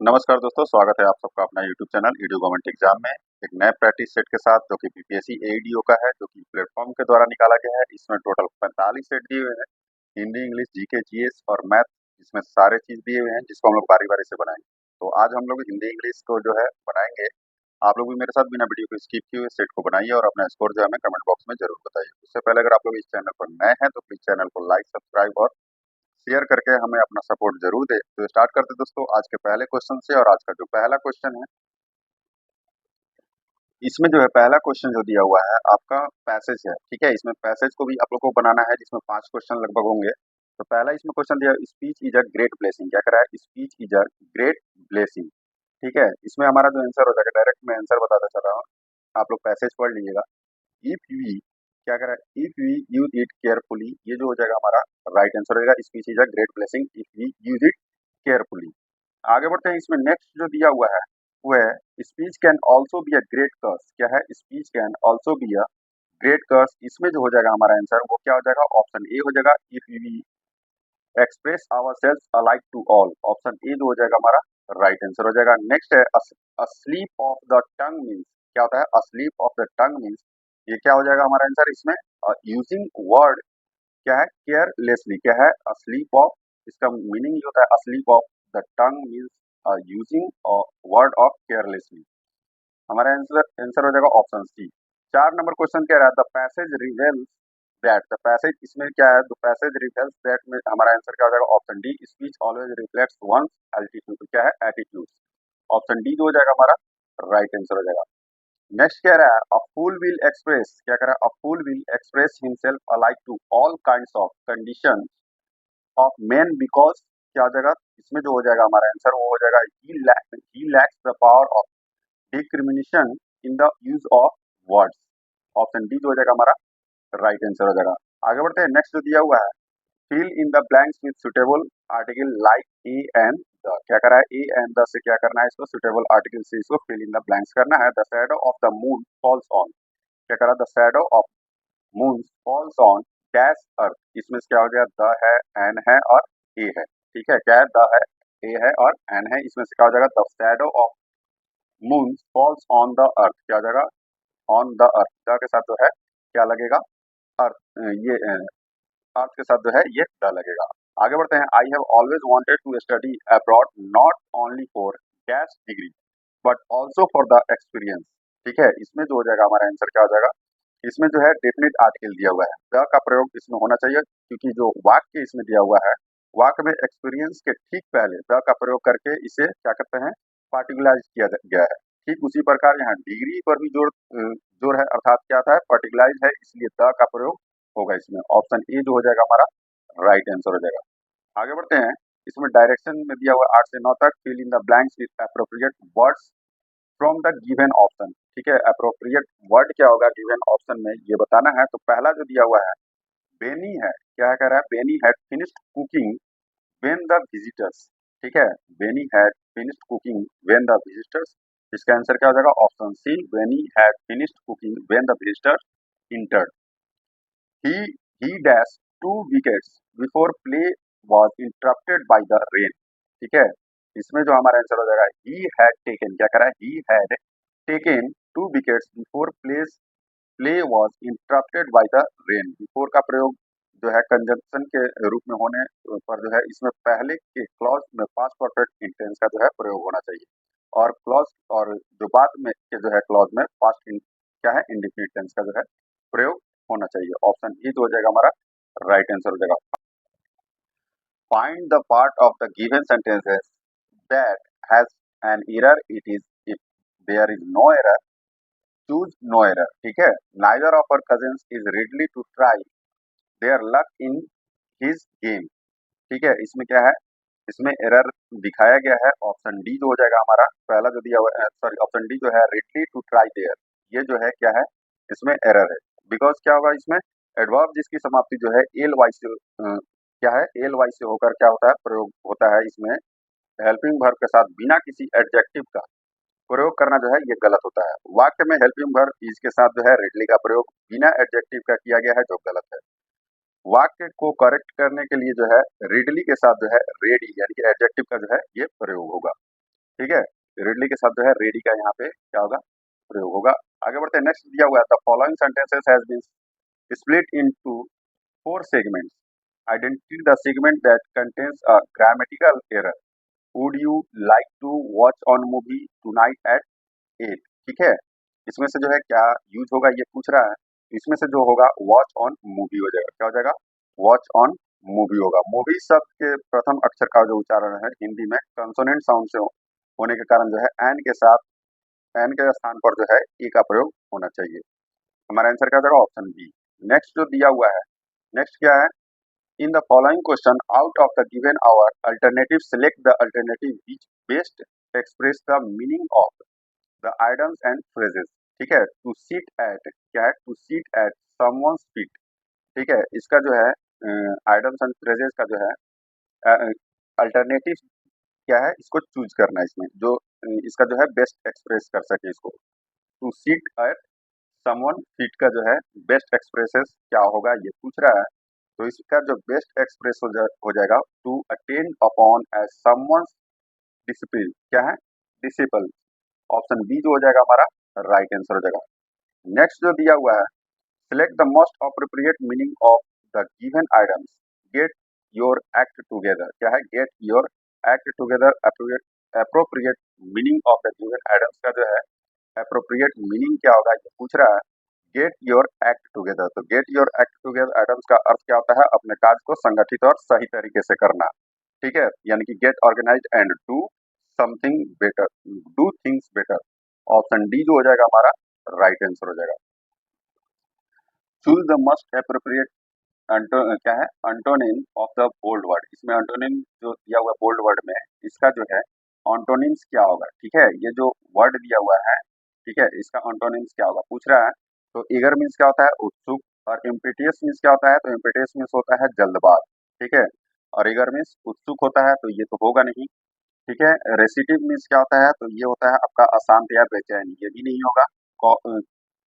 नमस्कार दोस्तों, स्वागत है आप सबका अपना YouTube channel EDO government exam में एक नए प्रैक्टिस सेट के साथ जो कि बीपीएससी एईडीओ का है, जो कि प्लेटफॉर्म के द्वारा निकाला गया है। इसमें टोटल 45 सेट दिए हुए हैं, हिंदी, इंग्लिश, जीके, जीएस और मैथ। इसमें सारे चीज दिए हुए हैं जिसको हम लोग बारी बारी से बनाएंगे। तो आज हम लोग हिंदी इंग्लिश को जो है बनाएंगे। आप लोग भी मेरे साथ बिना वीडियो को स्किप किए हुए सेट को बनाइए और अपना स्कोर जो है हमें कमेंट बॉक्स में जरूर बताइए। उससे पहले अगर आप लोग इस चैनल पर नए हैं तो प्लीज चैनल को लाइक, सब्सक्राइब और शेयर करके हमें अपना सपोर्ट जरूर दे। तो स्टार्ट करते हैं दोस्तों आज के पहले क्वेश्चन से। और आज का जो पहला क्वेश्चन है, इसमें जो है पहला क्वेश्चन जो दिया हुआ है आपका पैसेज है। ठीक है, इसमें पैसेज को भी आप लोग को बनाना है जिसमें 5 क्वेश्चन लगभग होंगे। तो पहला इसमें क्वेश्चन दिया, speech is a great blessing. क्या करा है, speech is a great blessing. ठीक है, इसमें हमारा जो आंसर हो जाएगा, डायरेक्ट मैं आंसर बताता चल रहा हूँ, आप लोग पैसेज पढ़ लीजिएगा। इफ वी, क्या करा है, if we use it carefully, ये जो हो जाएगा हमारा राइट आंसर हो जाएगा। Speech is a great blessing if we use it carefully. आगे बढ़ते हैं, इसमें नेक्स्ट जो दिया हुआ है वो है, speech can also be a great curse. क्या है, speech can also be a great curse. इसमें जो हो जाएगा हमारा आंसर वो क्या हो जाएगा, ऑप्शन ए हो जाएगा। If we express ourselves alike to all, option A जो हो जाएगा हमारा राइट आंसर हो जाएगा। नेक्स्ट है, sleep of the tongue means. क्या होता है, sleep of the tongue means, ये क्या हो जाएगा हमारा आंसर इसमें, यूजिंग वर्ड क्या है, केयरलेसली। क्या है, स्लीप ऑफ, इसका मीनिंग ये होता है sleep of the tongue means using word of carelessly. हमारा आंसर आंसर हो जाएगा ऑप्शन सी। 4 नंबर क्वेश्चन कह रहा है, the passage reveals that. The passage, इसमें क्या है, द पैसेज रिवेल्स दैट में हमारा आंसर क्या हो जाएगा, option D. Speech always reflects one's altitude. क्या है, एटीट्यूड। ऑप्शन डी जो हो जाएगा हमारा राइट आंसर हो जाएगा। नेक्स्ट कह रहा है, अ फूल विल एक्सप्रेस। क्या कह रहा है, a fool will express himself alike to all kinds of condition of men because. क्या हो जाएगा, इसमें जो हो जाएगा हमारा आंसर वो हो जाएगा, he lacks the power of discrimination in the use of words. Option D जो हो जाएगा हमारा राइट आंसर हो जाएगा। आगे बढ़ते हैं, नेक्स्ट जो दिया हुआ है, fill in the blanks with suitable article like a and the. क्या करा है, ए एंड द से क्या करना है, इसको सुटेबल आर्टिकल से इसको फिल इन द ब्लैंक्स करना है। The shadow of the moon falls on. क्या करा, the shadow of moon falls on dash earth. इसमें से क्या हो गया, द है, एन है और ए है। ठीक है, क्या है, द है, ए है और एन है। इसमें से क्या हो जाएगा, the shadow of moon falls on the earth. क्या हो जाएगा, ऑन द अर्थ, द के साथ जो है क्या लगेगा, अर्थ, ये अर्थ के साथ जो है ये द लगेगा। आगे बढ़ते हैं, I have always wanted to study abroad not only for dash degree but also for the experience. ठीक है, इसमें जो हो जाएगा हमारा आंसर क्या हो जाएगा, इसमें जो है डेफिनेट आर्टिकल दिया हुआ है, द का प्रयोग इसमें होना चाहिए, क्योंकि जो वाक्य इसमें दिया हुआ है, वाक्य में एक्सपीरियंस के ठीक पहले द का प्रयोग करके इसे क्या करते हैं, पार्टिकुलराइज किया गया है। ठीक उसी प्रकार यहाँ डिग्री पर भी जोर है, अर्थात क्या था, पार्टिकुलराइज है, इसलिए द का प्रयोग होगा इसमें। ऑप्शन ए जो हो जाएगा हमारा राइट आंसर हो जाएगा। आगे बढ़ते हैं, इसमें डायरेक्शन में दिया हुआ 8 से 9 तक, fill in the blanks with appropriate words from the given option. ठीक है, अप्रोप्रिएट वर्ड क्या होगा गिवन ऑप्शन में ये बताना है। तो पहला जो दिया हुआ है, बेनी है। क्या कह रहा है, Benny had finished cooking when the visitors. ठीक है, Benny had finished cooking when the visitors. इसका आंसर क्या हो जाएगा, option C, Benny had finished cooking when the visitors entered. He he dash 2 wickets before play was interrupted by the rain. ठीक है, इसमें जो हमारा आंसर हो जाएगा, ही हैड टेकन। क्या करा है, he had taken 2 wickets before play was interrupted by the rain. Before का प्रयोग जो है कंजंक्शन के रूप में होने पर जो है, इसमें पहले के क्लॉज में पास्ट परफेक्ट इंटेंस का जो है प्रयोग होना चाहिए, और क्लॉज और जो बाद में के जो है क्लॉज में पास्ट क्या है, इंडिफिनिट टेंस का जो है प्रयोग होना चाहिए। ऑप्शन ई जो हो जाएगा हमारा राइट आंसर हो जाएगा। Find the part of the given sentences that has an error. It is if there is no error, choose no error. ठीक है, neither of our cousins is readily to try their luck in his game. ठीक है, इसमें क्या है, इसमें error दिखाया गया है। ऑप्शन डी जो हो जाएगा हमारा पहला जो दिया हुआ है, सॉरी, ऑप्शन डी जो है रेडली टू ट्राई देयर, ये जो है क्या है, इसमें एरर है। बिकॉज क्या होगा इसमें, एडवर्ब जिसकी समाप्ति जो है एल वाई से क्या है, एल वाई से होकर क्या होता है, प्रयोग होता है। इसमें हेल्पिंग वर्ब के साथ बिना किसी एडजेक्टिव का प्रयोग करना जो है ये गलत होता है। वाक्य में हेल्पिंग वर्ब इज के साथ जो है रेडली का प्रयोग बिना एडजेक्टिव का किया गया है, जो गलत है। वाक्य को करेक्ट करने के लिए जो है रेडली के साथ जो है रेडी यानी कि एडजेक्टिव का जो है ये प्रयोग होगा। ठीक है, रेडली के साथ जो है रेडी का यहाँ पे क्या होगा, प्रयोग होगा। आगे बढ़ते हैं, नेक्स्ट दिया हुआ है the following sentences has been split into 4 segments. Identify the segment that contains a grammatical error. Would you like to watch on movie tonight at 8? ठीक है, इसमें से जो है क्या यूज होगा ये पूछ रहा है। इसमें से जो होगा वॉच ऑन मूवी हो जाएगा। क्या हो जाएगा? वॉच ऑन मूवी होगा। मूवी शब्द के प्रथम अक्षर का जो उच्चारण है हिंदी में कंसोनेंट साउंड से होने के कारण जो है एन के साथ, एन के स्थान पर जो है ए का प्रयोग होना चाहिए। हमारा आंसर क्या हो जाएगा? Option B. नेक्स्ट जो दिया हुआ है, नेक्स्ट क्या है? In the following question, out of the given hour alternative, select the alternative which best express the meaning of the items and phrases. ठीक है, to sit at क्या है? To sit at someone's feet. ठीक है, इसका जो है items and phrases का जो है अल्टरनेटिव क्या है, इसको चूज करना है इसमें जो इसका जो है बेस्ट एक्सप्रेस कर सके इसको। To sit at someone feet का जो है बेस्ट एक्सप्रेसेस क्या होगा ये पूछ रहा है। तो इसका जो बेस्ट एक्सप्रेस हो जाएगा to attend upon as someone's discipline. क्या है? डिसिपल। ऑप्शन बी जो हो जाएगा हमारा राइट आंसर हो जाएगा। नेक्स्ट जो दिया हुआ है, select the most appropriate meaning of the given items, get your act together. क्या है? Get your act together appropriate meaning of the given items का जो है अप्रोप्रिएट मीनिंग क्या होगा ये पूछ रहा है। गेट योर एक्ट टुगेदर, तो get your act together items का अर्थ क्या होता है? अपने कार्य को संगठित और सही तरीके से करना। ठीक है, यानी कि get organised and do something better, do things better. Option D जो हो जाएगा हमारा राइट आंसर हो जाएगा। चूज द मोस्ट एप्रोप्रिएट क्या है? अंटोनिम ऑफ द बोल्ड वर्ड। इसमें अंटोनिम जो दिया हुआ है बोल्ड वर्ड में, इसका जो है ऑन्टोनिम्स क्या होगा। ठीक है, ये जो वर्ड दिया हुआ है, ठीक है, इसका ऑन्टोनिम्स क्या होगा पूछ रहा है। तो ईगर मीन्स क्या होता है? उत्सुक। और इम्पेटियस मीन्स क्या होता है? तो इम्पेटियस मीन्स होता है जल्दबाज। ठीक है, और ईगर मीन्स उत्सुक होता है, तो ये तो होगा नहीं। ठीक है, रेसिटिव मीन्स क्या होता है? तो ये होता है आपका अशांत या बेचैन, ये भी नहीं होगा।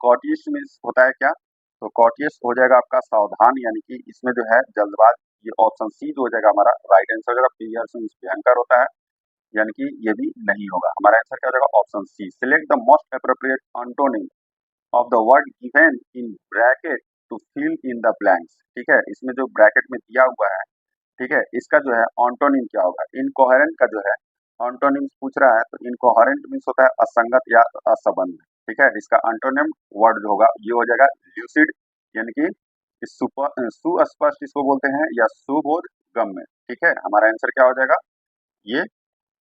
कॉटियस मीन्स होता है क्या? तो कॉटियस हो जाएगा आपका सावधान, यानी कि इसमें जो है जल्दबाज। ये ऑप्शन सी जो हो जाएगा हमारा राइट आंसर हो जाएगा। फियर्स मीन्स भयंकर होता है, यानी कि ये भी नहीं होगा। हमारा आंसर क्या हो जाएगा? Option C. Select the most appropriate antonym of the word given in bracket to fill in the blanks. ठीक है, इसमें जो ब्रैकेट में दिया हुआ है, ठीक है, इसका जो है ऑन्टोनिम क्या होगा? इनकोहेरेंट का जो है ऑन्टोनिम पूछ रहा है, तो इनकोहेरेंट मीन्स होता है असंगत या असंबद्ध। ठीक है, इसका ऑन्टोनिम वर्ड जो होगा ये हो जाएगा ल्यूसिड, यानी कि सुस्पष्ट इसको बोलते हैं, या सुबोध गम्य। ठीक है, हमारा आंसर क्या हो जाएगा? ये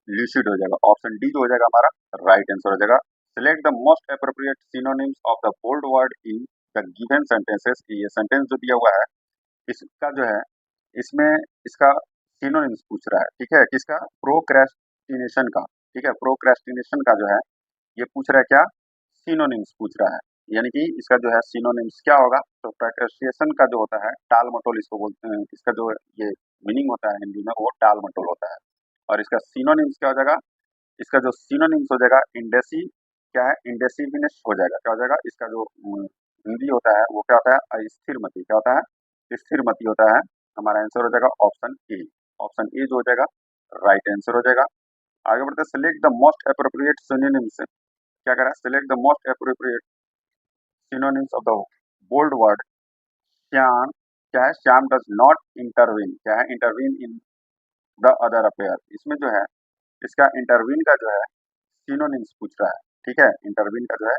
ल्यूसिड हो जाएगा। ऑप्शन डी जो हो जाएगा हमारा राइट आंसर हो जाएगा। Select the most appropriate synonyms of the bold word in the given sentences. ये सेंटेंस जो दिया हुआ है इसका जो है, इसमें इसका सिनोनिम्स पूछ रहा है। ठीक है, किसका? प्रोक्रेस्टिनेशन का। ठीक है, प्रोक्रेस्टिनेशन का जो है ये पूछ रहा है क्या? सिनोनिम्स पूछ रहा है, यानी कि इसका जो है सिनोनिम्स क्या होगा? तो प्रोक्रेस्टिनेशन का जो होता है टाल मटोल इसको बोलते हैं। इसका जो ये मीनिंग होता है हिंदी में वो टाल मटोल होता है। और इसका सिनोनिम्स क्या हो जाएगा? इसका जो सिनोनिम्स हो जाएगा इंडेसी, क्या है? इंडेसिविनेस हो जाएगा। क्या हो जाएगा? इसका जो हिंदी होता है वो क्या होता है? अस्थिरमति। क्या होता है? स्थिरमति होता है। हमारा आंसर हो जाएगा ऑप्शन ए। ऑप्शन ए जो हो जाएगा राइट आंसर हो जाएगा। आगे बढ़ते select the most appropriate synonyms. क्या करा? Select the most appropriate synonyms of the bold word Shyam. क्या है? Shyam does not intervene. क्या है? Intervene in the other affair. इसमें जो है इसका इंटरवीन का जो है सिनोनिम्स पूछ रहा है। ठीक है, इंटरवीन का जो है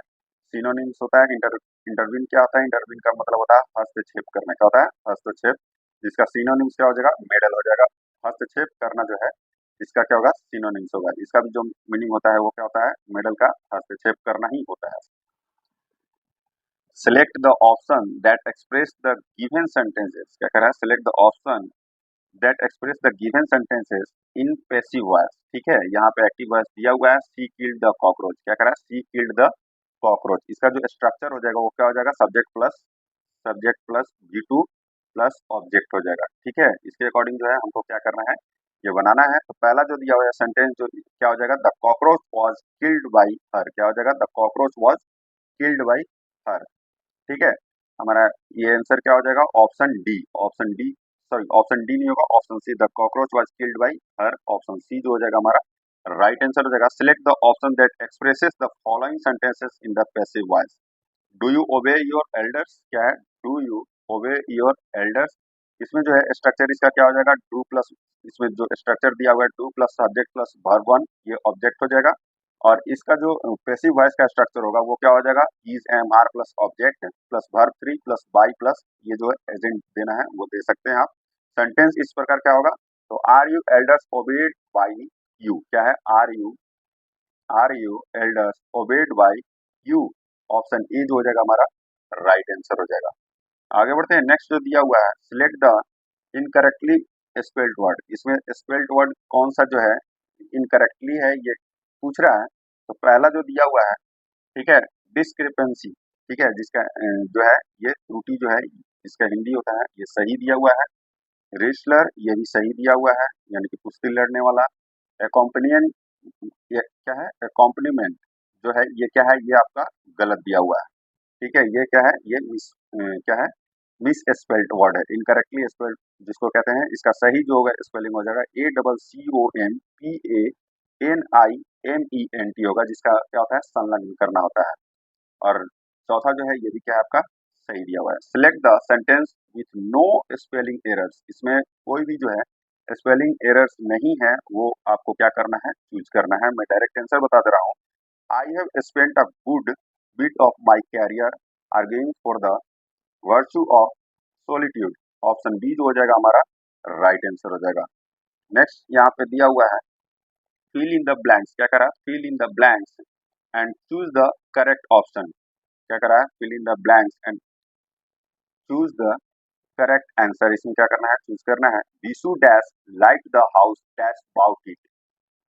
सिनोनिम्स होता है। इंटरवीन क्या होता है? इंटरवीन का मतलब होता है हस्तक्षेप करना। क्या होता है? हस्तक्षेप। जिसका सिनोनिम्स क्या हो जाएगा? मेडल हो जाएगा। हस्तक्षेप करना जो है इसका क्या होगा? सिनोनिम्स होगा। इसका भी जो मीनिंग होता है वो क्या होता है? मेडल का हस्तक्षेप करना ही होता है। Select the option that express the given sentences. क्या कह रहा है? Select the option that express the given sentences in passive voice. ठीक है, यहाँ पे एक्टिव वॉइस दिया हुआ है सी किल्ड द कॉकरोच। क्या कह रहा है? सी किल्ड द कॉकरोच। इसका जो स्ट्रक्चर हो जाएगा वो क्या हो जाएगा? Subject plus V2 plus object हो जाएगा। ठीक है, इसके अकॉर्डिंग जो है हमको क्या करना है? ये बनाना है। तो पहला जो दिया हुआ है सेंटेंस जो क्या हो जाएगा? The cockroach was killed by her. क्या हो जाएगा? The cockroach was killed by her. ठीक है, हमारा ये आंसर क्या हो जाएगा? Option D. Option D, sorry option D नहीं होगा, option C. The cockroach was killed by her. Option C जो हो जाएगा हमारा राइट आंसर हो जाएगा select the option that expresses the following sentences in the passive voice. Do you obey your elders, क्या है, do you obey your elders. इसमें जो है स्ट्रक्चर इसका क्या हो जाएगा, डू प्लस, इसमें जो स्ट्रक्चर दिया हुआ है do plus subject plus verb one, ये ऑब्जेक्ट हो जाएगा। और इसका जो पैसिव वॉइस का स्ट्रक्चर होगा वो क्या हो जाएगा, is am are plus object plus verb three plus by plus ये जो एजेंट देना है वो दे सकते हैं आप। सेंटेंस इस प्रकार क्या होगा, तो are you elders obeyed by you, क्या है, are you elders obeyed by you, option A जो हो जाएगा हमारा राइट आंसर हो जाएगा। आगे बढ़ते हैं, नेक्स्ट जो दिया हुआ है select the incorrectly spelled word. इसमें स्पेल्ड वर्ड कौन सा जो है इनकरेक्टली है ये पूछ रहा है। तो पहला जो दिया हुआ है, ठीक है, डिस्क्रिपेंसी, ठीक है, जिसका जो है ये त्रुटि जो है इसका हिंदी होता है, ये सही दिया हुआ है। रेसलर ये भी सही दिया हुआ है, यानी कि कुश्ती लड़ने वाला। एकॉम्पनियन ये क्या है, एकॉम्पनीमेंट जो है ये क्या है, ये आपका गलत दिया हुआ है। ठीक है, ये क्या है, ये क्या है, मिस स्पेल्ड वर्ड है, इनकरेक्टली स्पेल्ड जिसको कहते हैं, इसका सही जो होगा स्पेलिंग हो जाएगा ACCOMPANIMENT होगा, जिसका क्या होता है संलग्न करना होता है। और चौथा जो है ये भी क्या है आपका सही दिया हुआ है। Select the sentence with no spelling errors, इसमें कोई भी जो है स्पेलिंग एरर्स नहीं है वो आपको क्या करना है, चूज करना है। मैं डायरेक्ट आंसर बता दे रहा हूँ। I have spent a good bit of my career arguing for the virtue of solitude, option B जो हो जाएगा हमारा राइट आंसर हो जाएगा। नेक्स्ट यहाँ पे दिया हुआ है फिल इन द ब्लैंक्स, क्या करा, fill in the blanks and choose the correct option, क्या करा है, fill in the blanks and choose the correct answer. इसमें क्या करना है, चूज करना है wish you dash like the house dash about it,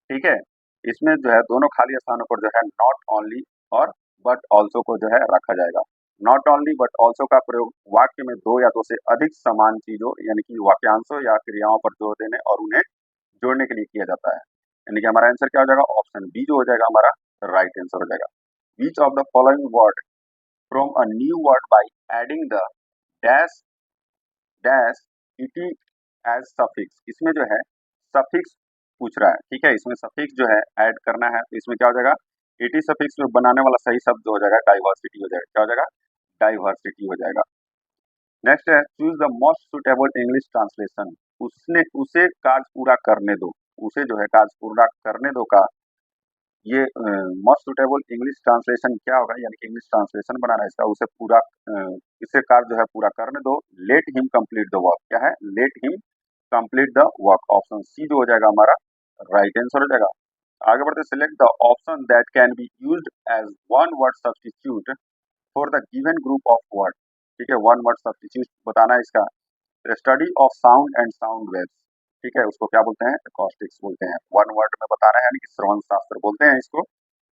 ठीक है। इसमें जो है दोनों खाली स्थानों पर जो है नॉट ओनली और बट ऑल्सो को जो है रखा जाएगा। नॉट ओनली बट ऑल्सो का प्रयोग वाक्य में दो या दो से अधिक समान चीजों यानी कि वाक्यांशों या क्रियाओं पर जोर देने और उन्हें जोड़ने के लिए किया जाता है। यानी कि हमारा आंसर क्या हो जाएगा, ऑप्शन बी जो हो जाएगा हमारा राइट आंसर हो जाएगा। Which of the following word from a new word by adding the dash dash ity as suffix, इसमें जो है सफिक्स पूछ रहा है, ठीक है, इसमें सफिक्स जो है ऐड करना है। तो इसमें क्या हो जाएगा, इटी सफिक्स में बनाने वाला सही शब्द हो जाएगा डाइवर्सिटी हो जाएगा, क्या हो जाएगा, डाइवर्सिटी हो जाएगा। नेक्स्ट है choose the most suitable English translation, उसने उसे कार्य पूरा करने दो, उसे जो है कार्य पूरा करने दो का ये मोस्ट सुटेबल इंग्लिश ट्रांसलेशन क्या होगा, यानी कि इंग्लिश ट्रांसलेशन बनाना है इसका, उसे पूरा इसे कार्य जो है पूरा करने दो। Let him complete the work, क्या है, let him complete the work, option C जो हो जाएगा हमारा राइट आंसर हो जाएगा। आगे बढ़ते select the option that can be used as one word substitute for the given group of word, ठीक है, वन वर्ड सब्स्टिट्यूट बताना है इसका। Study of sound and sound waves, ठीक है, उसको क्या बोलते हैं, एकॉस्टिक्स बोलते हैं, वन वर्ड में बताना है, यानी कि श्रवण शास्त्र बोलते हैं इसको।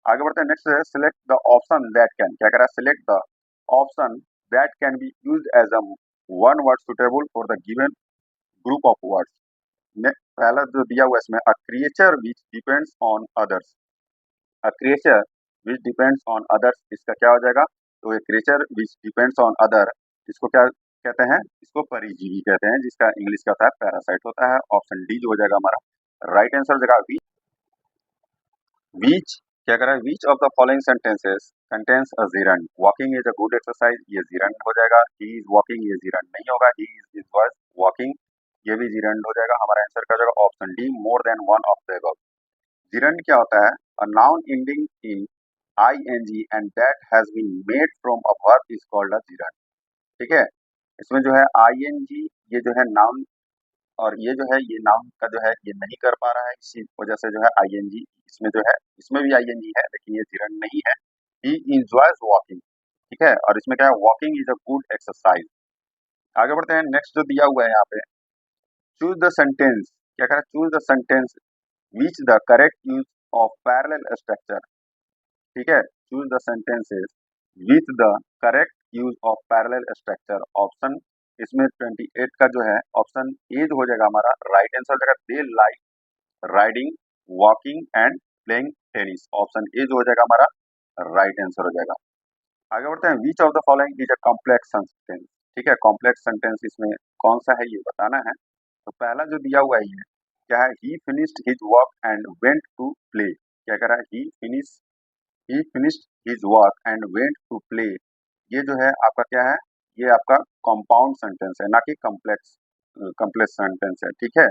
आगे बढ़ते हैं, नेक्स्ट है select the option that can, क्या करा, select the option that can be used as a one word suitable for the given group of words. पहला जो दिया हुआ है इसमें a creature which depends on others, a creature which depends on others, इसका क्या हो जाएगा, तो ये creature which depends on other, इसको क्या कहते हैं, इसको परिजीवी कहते हैं, जिसका इंग्लिश का होता है पैरासाइट होता है, ऑप्शन डी जो हो जाएगा हमारा राइट आंसर हो जाएगा। बीच क्या कह रहा है, which of the following sentences contains a gerund, walking is a good exercise, ये जीरंड हो जाएगा। ही इज वॉकिंग, ये जीरंड नहीं होगा, ही इज वाज वॉकिंग, ये भी जीरंड हो जाएगा। हमारा आंसर क्या हो जाएगा, option D more than one of the above. Gerund क्या होता है, a noun ending in ING and that has been made from a verb is called a gerund, ठीक है। इसमें जो है आईएनजी ये जो है नाउन, और ये जो है ये नाउन का जो है ये नहीं कर पा रहा है, इसी वजह से जो है आईएनजी इसमें जो है, इसमें भी आईएनजी है लेकिन ये जीरंड नहीं है। ही इंजॉयज वॉकिंग, ठीक है, और इसमें क्या है, walking is a good exercise. आगे बढ़ते हैं, नेक्स्ट जो दिया हुआ है यहाँ पे चूज द सेंटेंस, क्या कह रहा है, choose the sentence which the correct use of parallel structure, ठीक है, choose the sentences with the correct use of parallel structure, option इसमें 28 का जो है ऑप्शन ए जो हो जाएगा हमारा राइट आंसर हो जाएगा। They like riding walking and playing tennis, option A जो हो जाएगा हमारा राइट आंसर हो जाएगा। आगे बढ़ते हैं, which of the following is a complex sentence, ठीक है, कॉम्प्लेक्स सेंटेंस इसमें कौन सा है ये बताना है। तो पहला जो दिया हुआ है ये क्या है, he finished his work and went to play. क्या कह रहा है, he finished his work and went to play. ये जो है आपका क्या है, ये आपका कंपाउंड सेंटेंस है, ना कि कम्प्लेक्स कम्प्लेक्स सेंटेंस है। ठीक है,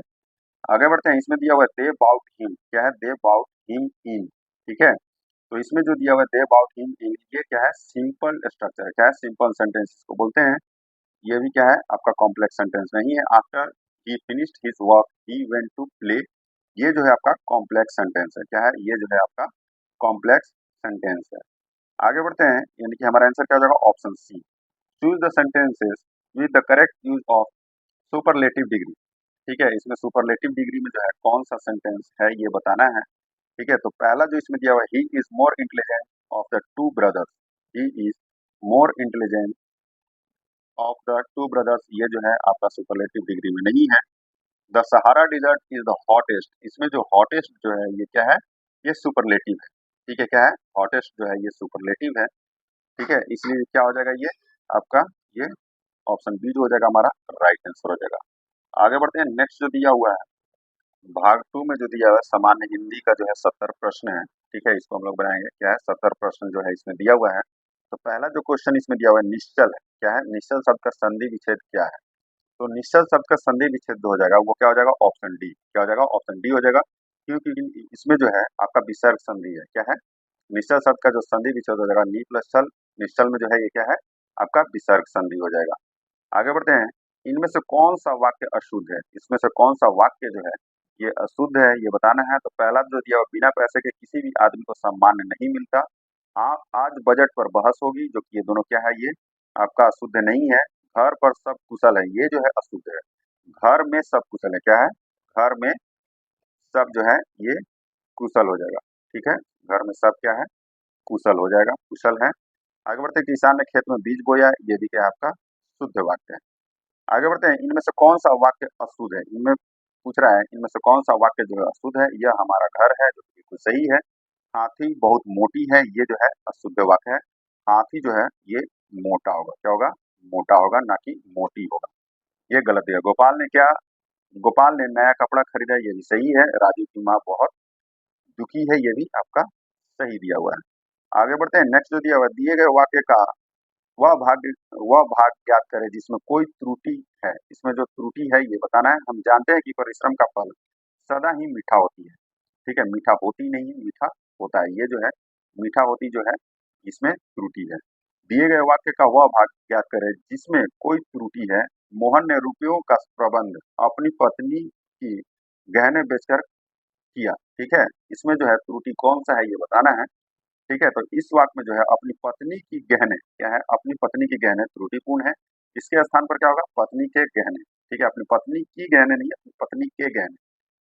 आगे बढ़ते हैं। इसमें दिया हुआ है दे बाउट हिम। क्या है, दे बाउट हिम इन। ठीक है, तो इसमें जो दिया हुआ है दे बाउट हिम इन, ये क्या है, सिंपल स्ट्रक्चर है। क्या है, सिंपल सेंटेंस इसको बोलते हैं। ये भी क्या है, आपका कॉम्प्लेक्स सेंटेंस नहीं है। After he finished his work he went to play, ये जो है आपका कॉम्प्लेक्स सेंटेंस है। क्या है, ये जो है आपका कॉम्प्लेक्स सेंटेंस है। आगे बढ़ते हैं, यानी कि हमारा आंसर क्या हो जाएगा, option C. Choose the sentences with the correct use of superlative degree. ठीक है, इसमें सुपरलेटिव डिग्री में जो है कौन सा सेंटेंस है ये बताना है। ठीक है, तो पहला जो इसमें दिया हुआ है, he is more intelligent of the two brothers. He is more intelligent of the two brothers, ये जो है आपका सुपरलेटिव डिग्री में नहीं है। The Sahara desert is the hottest, इसमें जो हॉटेस्ट जो है ये क्या है, ये सुपरलेटिव है। ठीक है, क्या है, हॉटेस्ट जो है ये सुपरलेटिव है। ठीक है, इसलिए क्या हो जाएगा, ये आपका ये ऑप्शन बी जो हो जाएगा हमारा राइट आंसर हो जाएगा। आगे बढ़ते हैं, नेक्स्ट जो दिया हुआ है भाग 2 में जो दिया हुआ है सामान्य हिंदी का जो है 70 प्रश्न है। ठीक है, इसको हम लोग बनाएंगे। क्या है, 70 प्रश्न जो है इसमें दिया हुआ है। तो पहला जो क्वेश्चन इसमें दिया हुआ है निश्चल है। क्या है, निश्चल शब्द का संधि विच्छेद क्या है। तो निश्चल शब्द का संधि विच्छेद जो हो जाएगा वो क्या हो जाएगा, ऑप्शन डी। क्या हो जाएगा, ऑप्शन डी हो जाएगा, क्योंकि इसमें जो है आपका विसर्ग संधि है। क्या है, निश्चल शब्द का जो संधि विच्छेद हो जाएगा नी प्लस चल, निश्चल में जो है ये क्या है, आपका विसर्ग संधि हो जाएगा। आगे बढ़ते हैं, इनमें से कौन सा वाक्य अशुद्ध है। इसमें से कौन सा वाक्य जो है ये अशुद्ध है, ये बताना है। तो पहला जो दिया हुआ, बिना पैसे के किसी भी आदमी को सम्मान नहीं मिलता। आज बजट पर बहस होगी, जो कि ये दोनों क्या है, ये आपका अशुद्ध नहीं है। घर पर सब कुशल है, ये जो है अशुद्ध है। घर में सब कुशल है। क्या है, घर में सब जो है ये कुशल हो जाएगा। ठीक है, घर में सब क्या है, कुशल हो जाएगा, कुशल है। आगे बढ़ते हैं, किसान ने खेत में बीज बोया, ये भी क्या है आपका शुद्ध वाक्य है। आगे बढ़ते हैं, इनमें से कौन सा वाक्य अशुद्ध है। इनमें पूछ रहा है, इनमें से कौन सा वाक्य जो है अशुद्ध है। यह हमारा घर है, जो कि बिल्कुल सही है। हाथी बहुत मोटी है, ये जो है अशुद्ध वाक्य है। हाथी जो है ये मोटा होगा। क्या होगा, मोटा होगा, ना कि मोटी होगा। ये गलत है। गोपाल ने नया कपड़ा खरीदा, ये भी सही है। राजू की माँ बहुत दुखी है, ये भी आपका सही दिया हुआ है। आगे बढ़ते हैं, नेक्स्ट जो दिया हुआ है, दिए गए वाक्य का वह भाग वह भाग ज्ञात करे जिसमें कोई त्रुटि है। इसमें जो त्रुटि है ये बताना है। हम जानते हैं कि परिश्रम का फल सदा ही मीठा होती है। ठीक है, मीठा होती नहीं है, मीठा होता है। ये जो है मीठा होती जो है, इसमें त्रुटि है। दिए गए वाक्य का वह भाग ज्ञात करे जिसमें कोई त्रुटि है। मोहन ने रुपयों का प्रबंध अपनी पत्नी की गहने बेचकर किया। ठीक है, इसमें जो है त्रुटि कौन सा है ये बताना है। ठीक है, तो इस वाक्य में जो है अपनी पत्नी की गहने, क्या है, अपनी पत्नी की गहने त्रुटिपूर्ण है। इसके स्थान पर क्या होगा, पत्नी के गहने। ठीक है, अपनी पत्नी की गहने नहीं, अपनी पत्नी के गहने।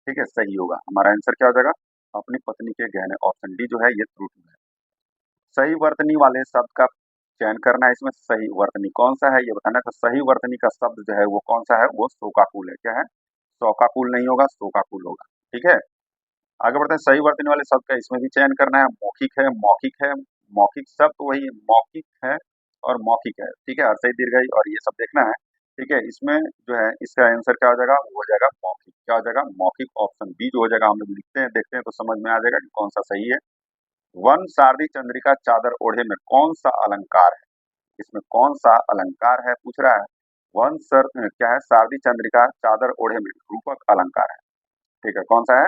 ठीक है, सही होगा। हमारा आंसर क्या हो जाएगा, अपनी पत्नी के गहने। ऑप्शन डी जो है ये त्रुटि है। सही वर्तनी वाले शब्द का चयन करना है। इसमें सही वर्तनी कौन सा है ये बताना है। तो सही वर्तनी का शब्द जो है वो कौन सा है, वो शोकाकुल है। क्या है, शौकाकुल नहीं होगा, शोकाकुल होगा। ठीक है, आगे बढ़ते हैं, सही वर्तनी वाले शब्द का इसमें भी चयन करना है। मौखिक है, मौखिक है, मौखिक शब्द वही है, मौखिक है और मौखिक है। ठीक है, अर्थ दीर्घई और ये सब देखना है। ठीक है, इसमें जो है इसका आंसर क्या हो जाएगा, वो हो जाएगा मौखिक। क्या हो जाएगा, मौखिक। ऑप्शन बी जो हो जाएगा। हम लोग लिखते हैं, देखते हैं तो समझ में आ जाएगा कि कौन सा सही है। वन शारदी चंद्रिका चादर ओढ़े में कौन सा अलंकार है। इसमें कौन सा अलंकार है पूछ रहा है। क्या है, शारदी चंद्रिका चादर ओढ़े में रूपक अलंकार है। ठीक है, कौन सा है,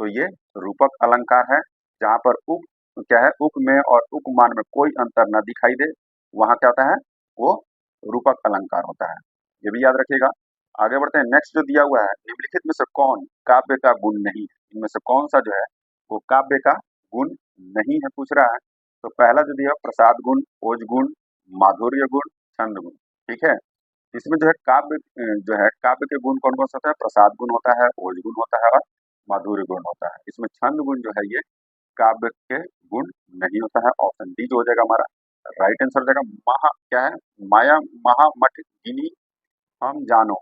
तो ये रूपक अलंकार है। जहां पर उप क्या है, उप में और उपमान में कोई अंतर न दिखाई दे, वहां क्या होता है, वो रूपक अलंकार होता है। ये भी याद रखिएगा। आगे बढ़ते हैं, नेक्स्ट जो दिया हुआ है, निम्नलिखित में से कौन काव्य का गुण नहीं है। इनमें से कौन सा जो है वो काव्य का गुण नहीं है पूछ रहा है। तो पहला जो दिया प्रसाद गुण, ओज गुण, माधुर्य गुण, छंद गुण। ठीक है, इसमें जो है जो है काव्य के गुण कौन कौन सा होता है, प्रसाद गुण होता है, ओज गुण होता है और माधुर्य गुण होता है। इसमें छंद गुण जो है ये काव्य के गुण नहीं होता है। ऑप्शन डी जो हो जाएगा हमारा राइट आंसर हो जाएगा। महा क्या है, माया महा मठ गिनी हम जानो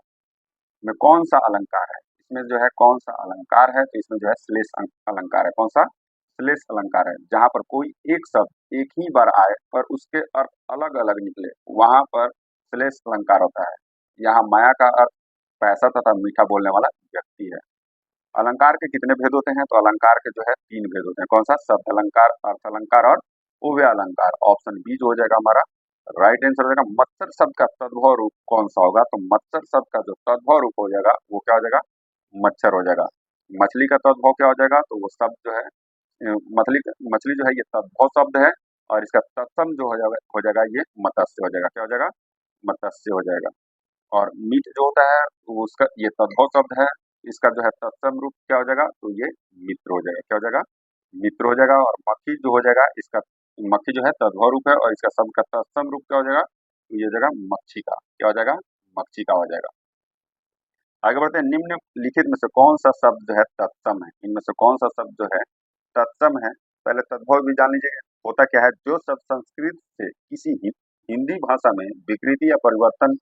में कौन सा अलंकार है। इसमें जो है कौन सा अलंकार है, तो इसमें जो है श्लेष अलंकार है। कौन सा, श्लेष अलंकार है। जहां पर कोई एक शब्द एक ही बार आए पर उसके अर्थ अलग अलग निकले, वहां पर श्लेष अलंकार होता है। यहाँ माया का अर्थ पैसा तथा मीठा बोलने वाला व्यक्ति है। अलंकार के कितने भेद होते हैं? तो अलंकार के जो है 3 भेद होते हैं। कौन सा? शब्द अलंकार, अर्थ अलंकार और उभय अलंकार। ऑप्शन बी जो हो जाएगा हमारा राइट आंसर हो जाएगा। मत्सर शब्द का तद्भव रूप कौन सा होगा? तो मत्सर शब्द का जो तद्भव रूप हो जाएगा वो क्या हो जाएगा? मच्छर हो जाएगा। मछली का तद्भव क्या हो जाएगा? तो वो शब्द जो है मछली मछली जो है ये तद्भव शब्द है, और इसका तत्सम जो हो जाएगा ये मत्स्य हो जाएगा। क्या हो जाएगा? मत्स्य हो जाएगा। और मीट जो होता है वो उसका ये तद्भव शब्द है, इसका जो है तत्सम रूप क्या हो जाएगा? तो ये मित्र हो जाएगा। क्या हो जाएगा? मित्र हो जाएगा। और मक्खी जो हो जाएगा इसका मक्खी जो है तद्भव रूप है, और इसका शब्द का तत्सम रूप क्या हो जाएगा? तो ये हो जाएगा मच्छी का। क्या हो जाएगा? मच्छी का हो जाएगा। आगे बढ़ते हैं। निम्नलिखित में से कौन सा शब्द जो है तत्सम है? इनमें से कौन सा शब्द जो है तत्सम है? पहले तद्भव भी जान लीजिए। होता क्या है? जो शब्द संस्कृत से किसी हिंदी भाषा में विकृति या परिवर्तन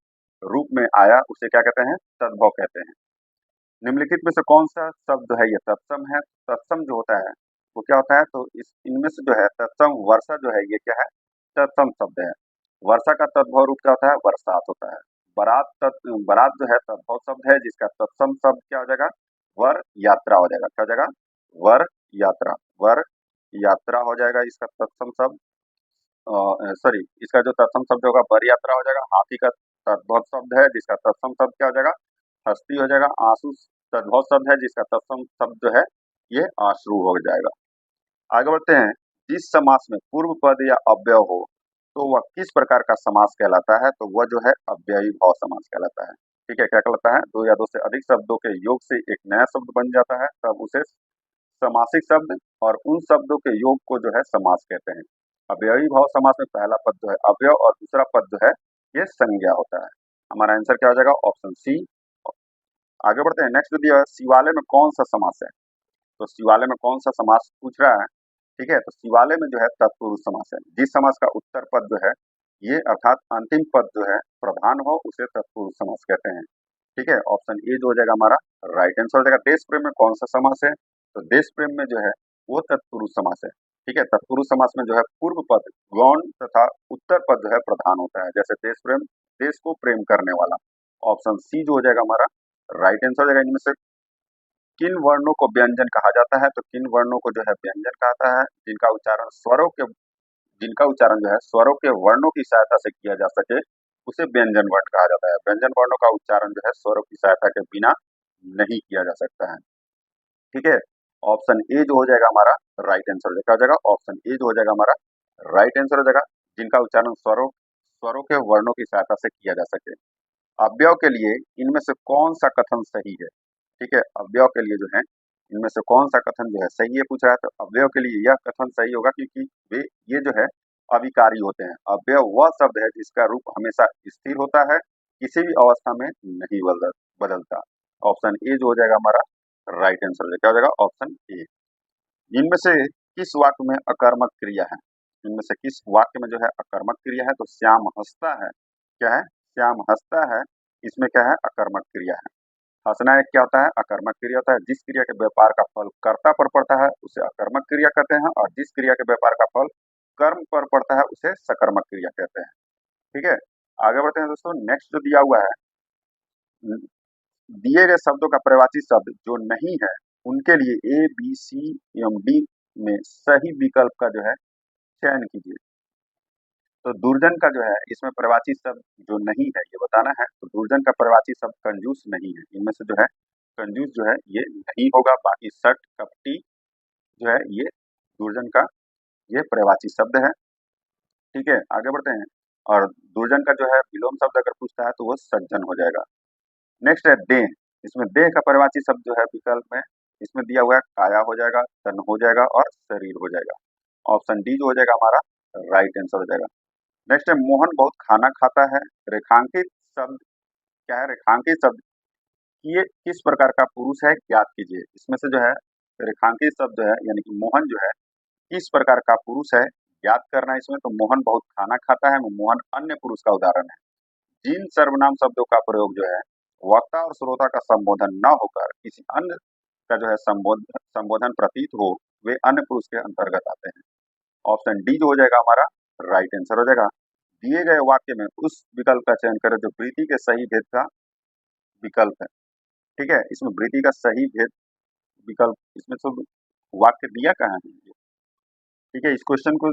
रूप में आया उसे क्या कहते हैं? तद्भव कहते हैं। निम्नलिखित में से कौन सा शब्द है ये तत्सम है? तत्सम जो होता है वो क्या होता है? तो इस इनमें से जो है तत्सम वर्षा जो है ये क्या है? तत्सम शब्द है। वर्षा का तद्भव रूप क्या होता है? बरसात होता है। बारात जो है तद्भव शब्द है, जिसका तत्सम शब्द क्या हो जाएगा? वर यात्रा हो जाएगा। क्या हो जाएगा? वर यात्रा। वर यात्रा हो जाएगा इसका तत्सम शब्द। सॉरी, इसका जो तत्सम शब्द होगा वर यात्रा हो जाएगा। हाथी का तद्भव शब्द है जिसका तत्सम शब्द क्या हो जाएगा? हस्ती हो जाएगा। आंसू तद्भव शब्द है जिसका तत्सम शब्द जो है ये आश्रु हो जाएगा। आगे बढ़ते हैं। जिस समास में पूर्व पद या अव्यय हो तो वह किस प्रकार का समास कहलाता है? तो वह जो है अव्ययी भाव समास कहलाता है। ठीक है, क्या कहलाता है? दो या दो से अधिक शब्दों के योग से एक नया शब्द बन जाता है, तब उसे समासिक शब्द और उन शब्दों के योग को जो है समास कहते हैं। अव्ययी भाव समास में पहला पद जो है अव्यय और दूसरा पद जो है ये संज्ञा होता है। हमारा आंसर क्या हो जाएगा? Option C. आगे बढ़ते हैं। नेक्स्ट दिया है शिवालय में कौन सा समास है? तो शिवालय में कौन सा समास पूछ रहा है? ठीक है, तो शिवालय में जो है तत्पुरुष समास है। जिस समास का उत्तर पद जो है ये अर्थात अंतिम पद जो है प्रधान हो उसे तत्पुरुष समास कहते हैं। ठीक है, ऑप्शन ए जो हो जाएगा हमारा राइट आंसर हो जाएगा। देश प्रेम में कौन सा समास है? तो देश प्रेम में जो है वो तत्पुरुष समास है। ठीक है, तत्पुरुष समास में जो है पूर्व पद गौण तथा उत्तर पद जो है प्रधान होता है। जैसे देश प्रेम, देश को प्रेम करने वाला। ऑप्शन सी जो हो जाएगा हमारा राइट आंसर हो जाएगा। इनमें से किन वर्णों को व्यंजन कहा जाता है? तो किन वर्णों को जो है व्यंजन कहता है? जिनका उच्चारण जो है स्वरों के वर्णों की सहायता से किया जा सके उसे व्यंजन वर्ण कहा जाता है। व्यंजन वर्णों का उच्चारण जो है स्वरों की सहायता के बिना नहीं किया जा सकता है। ठीक है, ऑप्शन ए जो हो जाएगा हमारा राइट आंसर हो जाएगा। ऑप्शन ए जो हो जाएगा हमारा राइट आंसर हो जाएगा। जिनका उच्चारण स्वरों स्वरों के वर्णों की सहायता से किया जा सके। अव्यय के लिए इनमें से कौन सा कथन सही है? ठीक है, अव्यय के लिए जो है इनमें से कौन सा कथन जो है सही है पूछ रहा है। तो अव्यय के लिए यह कथन सही होगा क्योंकि वे ये जो है अविकारी होते हैं। अव्यय वह शब्द है जिसका रूप हमेशा स्थिर होता है, किसी भी अवस्था में नहीं बदलता। ऑप्शन ए जो हो जाएगा हमारा राइट आंसर हो जाएगा। क्या हो जाएगा? Option A. इनमें से किस वाक्य में अकर्मक क्रिया है? इनमें से किस वाक्य में जो है अकर्मक क्रिया है? तो श्याम हंसता है। क्या है? श्याम हंसता है। इसमें क्या है? अकर्मक क्रिया है। हंसना एक क्या होता है? अकर्मक क्रिया होता है। जिस क्रिया के व्यापार का फल कर्ता पर पड़ता है उसे अकर्मक क्रिया कहते हैं, और जिस क्रिया के व्यापार का फल कर्म पर पड़ता है उसे सकर्मक क्रिया कहते हैं। ठीक है, आगे बढ़ते हैं दोस्तों। नेक्स्ट जो दिया हुआ है, दिए गए शब्दों का पर्यायवाची शब्द जो नहीं है उनके लिए ए बी सी एवं डी में सही विकल्प का जो है चयन कीजिए। तो दुर्जन का जो है इसमें पर्यायवाची शब्द जो नहीं है ये बताना है। तो दुर्जन का पर्यायवाची शब्द कंजूस नहीं है। इनमें से जो है कंजूस जो है ये नहीं होगा। बाकी सट कपटी जो है ये दुर्जन का ये पर्यायवाची शब्द है। ठीक है, आगे बढ़ते हैं। और दुर्जन का जो है विलोम शब्द अगर पूछता है तो वो सज्जन हो जाएगा। नेक्स्ट है देह। इसमें देह का पर्यायवाची शब्द जो है विकल्प में इसमें दिया हुआ है काया हो जाएगा, तन हो जाएगा और शरीर हो जाएगा। ऑप्शन डी जो हो जाएगा हमारा राइट आंसर हो जाएगा। नेक्स्ट है मोहन बहुत खाना खाता है। रेखांकित शब्द क्या है? रेखांकित शब्द ये किस प्रकार का पुरुष है ज्ञात कीजिए। इसमें से जो है रेखांकित शब्द जो है यानी कि मोहन जो है किस प्रकार का पुरुष है ज्ञात करना है इसमें। तो मोहन बहुत खाना खाता है, मोहन अन्य पुरुष का उदाहरण है। जिन सर्वनाम शब्दों का प्रयोग जो है वक्ता और श्रोता का संबोधन न होकर किसी अन्य का जो है संबोधन प्रतीत हो वे अन्य पुरुष के अंतर्गत आते हैं। ऑप्शन डी जो हो जाएगा हमारा राइट आंसर हो जाएगा। दिए गए वाक्य में उस विकल्प का चयन करें जो वृत्ति के सही भेद का विकल्प है। ठीक है, इसमें वृत्ति का सही भेद विकल्प, इसमें तो वाक्य दिया कहाँ है ये? ठीक है, इस क्वेश्चन को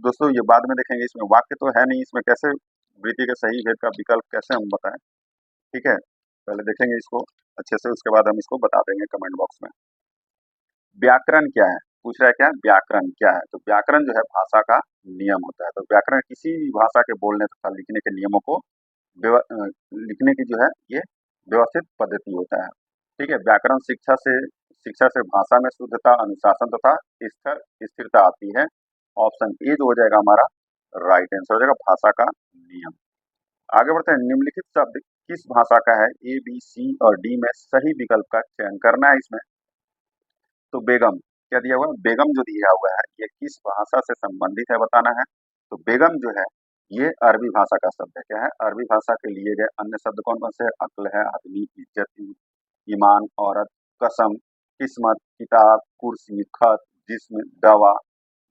दोस्तों ये बाद में देखेंगे, इसमें वाक्य तो है नहीं, इसमें कैसे वृत्ति के सही भेद का विकल्प कैसे हम बताएं। ठीक है, पहले देखेंगे इसको अच्छे से, उसके बाद हम इसको बता देंगे कमेंट बॉक्स में। व्याकरण क्या है, पूछ रहा है क्या व्याकरण क्या है, तो व्याकरण जो है भाषा का नियम होता है। तो व्याकरण किसी भी भाषा के बोलने तथा लिखने के नियमों को लिखने की जो है ये व्यवस्थित पद्धति होता है। ठीक है, व्याकरण शिक्षा से भाषा में शुद्धता, अनुशासन तथा स्थिर स्थिरता आती है। ऑप्शन ए जो हो जाएगा हमारा राइट आंसर हो जाएगा, भाषा का नियम। आगे बढ़ते हैं, निम्नलिखित शब्द किस भाषा का है, ए बी सी और डी में सही विकल्प का चयन करना है इसमें। तो बेगम क्या दिया हुआ है, बेगम जो दिया हुआ है ये किस भाषा से संबंधित है बताना है। तो बेगम जो है ये अरबी भाषा का शब्द है। क्या है, अरबी भाषा के लिए गए अन्य शब्द कौन कौन से हैं, अक्ल है, आदमी, इज्जत, ईमान, औरत, कसम, किस्मत, किताब, कुर्सी, खत, जिस्म, दवा,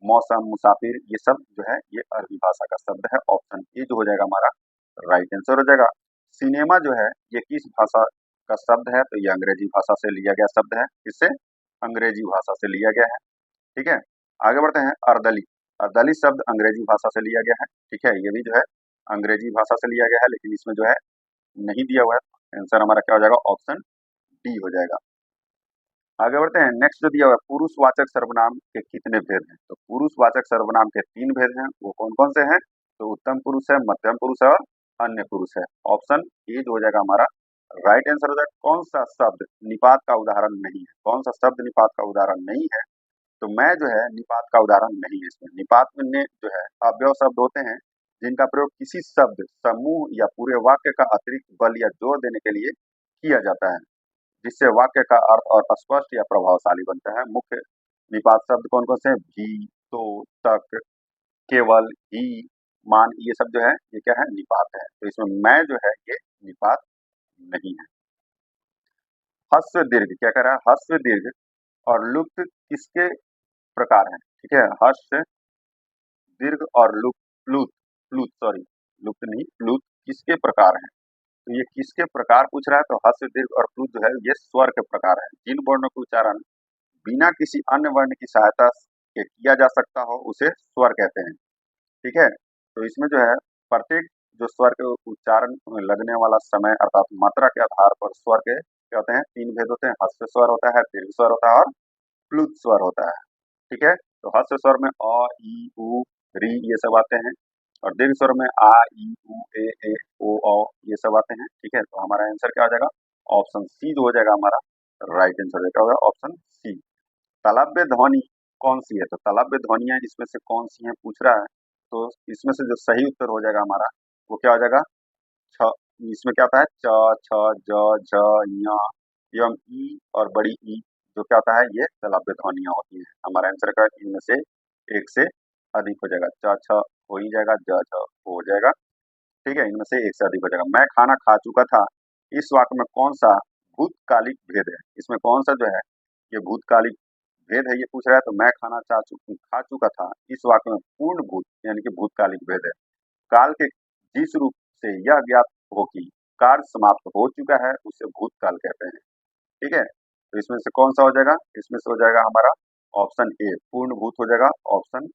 मौसम, मुसाफिर, ये सब जो है ये अरबी भाषा का शब्द है। ऑप्शन ए जो हो जाएगा हमारा राइट आंसर हो जाएगा। सिनेमा जो है ये किस भाषा का शब्द है, तो ये अंग्रेजी भाषा से लिया गया शब्द है। इससे अंग्रेजी भाषा से लिया गया है। ठीक है, आगे बढ़ते हैं, अर्दली, अर्दली शब्द अंग्रेजी भाषा से लिया गया है। ठीक है, ये भी जो है अंग्रेजी भाषा से लिया गया है, लेकिन इसमें जो है नहीं दिया हुआ है। आंसर हमारा क्या हो जाएगा, ऑप्शन डी हो जाएगा। आगे बढ़ते हैं, नेक्स्ट जो दिया हुआ है, पुरुषवाचक सर्वनाम के कितने भेद हैं, तो पुरुषवाचक सर्वनाम के 3 भेद हैं। वो कौन कौन से हैं, तो उत्तम पुरुष है, मध्यम पुरुष है और अन्य पुरुष है। ऑप्शन ए जो हो जाएगा हमारा राइट आंसर हो जाएगा। कौन सा शब्द निपात का उदाहरण नहीं है, कौन सा शब्द निपात का उदाहरण नहीं है, तो मैं जो है निपात का उदाहरण नहीं है इसमें। निपात में जो है अव्यव शब्द होते हैं जिनका प्रयोग किसी शब्द, समूह या पूरे वाक्य का अतिरिक्त बल या जोर देने के लिए किया जाता है, जिससे वाक्य का अर्थ और स्पष्ट या प्रभावशाली बनता है। मुख्य निपात शब्द कौन कौन से हैं, भी, तो, तक, केवल, ही, मान, ये सब जो है ये क्या है, निपात है। तो इसमें मैं जो है ये निपात नहीं है। हस्व दीर्घ क्या कह रहा है, हस्व दीर्घ और लुप्त किसके प्रकार हैं। ठीक है, हस्व दीर्घ और लुप्त, प्लुत प्लुत सॉरी लुप्त नहीं, प्लुत किसके प्रकार हैं, तो ये किसके प्रकार पूछ रहा है, तो हस्व दीर्घ और प्लुत जो है ये स्वर के प्रकार है। जिन वर्णों का उच्चारण बिना किसी अन्य वर्ण की सहायता के किया जा सकता हो उसे स्वर कहते हैं। ठीक है, तो इसमें जो है प्रत्येक जो स्वर के उच्चारण में लगने वाला समय अर्थात मात्रा के आधार पर स्वर के क्या होते हैं, 3 भेद होते हैं। हस्व स्वर होता है, दीर्घ स्वर होता है और प्लुत स्वर होता है। ठीक है, तो हस्व स्वर में अ, ई, उ, री ये सब आते हैं, और दीर्घ स्वर में आ, ई, उ, ए, ओ, औ ये सब आते हैं। ठीक है, तो हमारा आंसर क्या हो जाएगा, ऑप्शन सी जो हो जाएगा हमारा राइट आंसर क्या होगा, ऑप्शन सी। तालव्य ध्वनि कौन सी है, तो तालव्य ध्वनियां इसमें से कौन सी हैं पूछ रहा है। तो इसमें से जो सही उत्तर हो जाएगा हमारा वो क्या हो जाएगा, छ, इसमें क्या होता है, च, छ, ज, झ, ञ एवं ई और बड़ी ई जो क्या होता है ये तालव्य ध्वनियां होती हैं। हमारा आंसर का इनमें से एक से अधिक हो जाएगा, च, छ हो ही जाएगा, ज, झ हो जाएगा। ठीक है, इनमें से एक से अधिक हो जाएगा। मैं खाना खा चुका था, इस वाक्य में कौन सा भूतकालिक भेद है, इसमें कौन सा जो है ये भूतकालिक भेद है ये पूछ रहा है। तो मैं खा चुका था, इस वाक्य में पूर्ण भूत यानी कि भूतकालिक भेद है। काल के जिस रूप से यह ज्ञात हो कि कार्य समाप्त हो चुका है उसे भूतकाल कहते हैं। ठीक है, तो इसमें से कौन सा हो जाएगा, इसमें से हो जाएगा हमारा ऑप्शन ए पूर्ण भूत हो जाएगा। ऑप्शन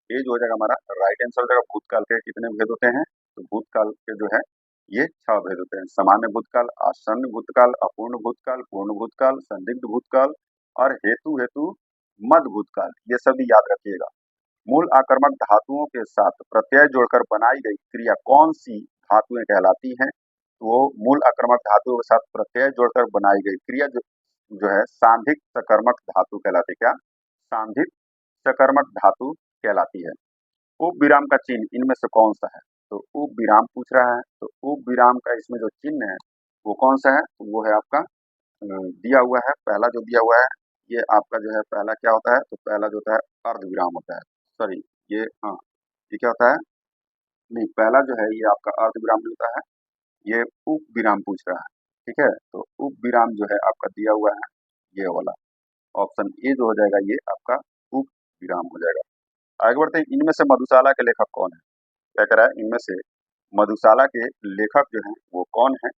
ए जो हो जाएगा हमारा राइट आंसर हो जाएगा। भूतकाल के कितने भेद होते हैं, तो भूतकाल के जो है ये 6 भेद होते हैं, सामान्य भूतकाल, आसन्न भूतकाल, अपूर्ण भूतकाल, पूर्ण भूतकाल, संदिग्ध भूतकाल और हेतु हेतु मध्य भूतकाल। ये सभी याद रखिएगा। मूल आक्रमक धातुओं के साथ प्रत्यय जोड़कर बनाई गई क्रिया कौन सी धातुएं कहलाती हैं, तो वो मूल आक्रमक धातुओं के साथ प्रत्यय जोड़कर बनाई गई क्रिया जो है सांधिक सकर्मक धातु कहलाती है। क्या, सांधिक सकर्मक धातु कहलाती है। उप विराम का चिन्ह इनमें से कौन सा है, तो उप विराम पूछ रहा है। तो उप विराम का इसमें जो चिन्ह है वो कौन सा है, तो वो है आपका दिया हुआ है, पहला जो दिया हुआ है ये आपका जो है पहला क्या होता है, तो पहला जो होता है अर्ध विराम होता है। सॉरी ये हाँ, ये क्या होता है, नहीं पहला जो है ये आपका अर्ध विराम नहीं होता है, ये उप विराम पूछ रहा है। ठीक है, तो उप विराम जो है आपका दिया हुआ है ये वाला, ऑप्शन ए जो हो जाएगा ये आपका उप विराम हो जाएगा। आगे बढ़ते हैं, इनमें से मधुशाला के लेखक कौन है, क्या कह रहा है, इनमें से मधुशाला के लेखक जो है वो कौन है,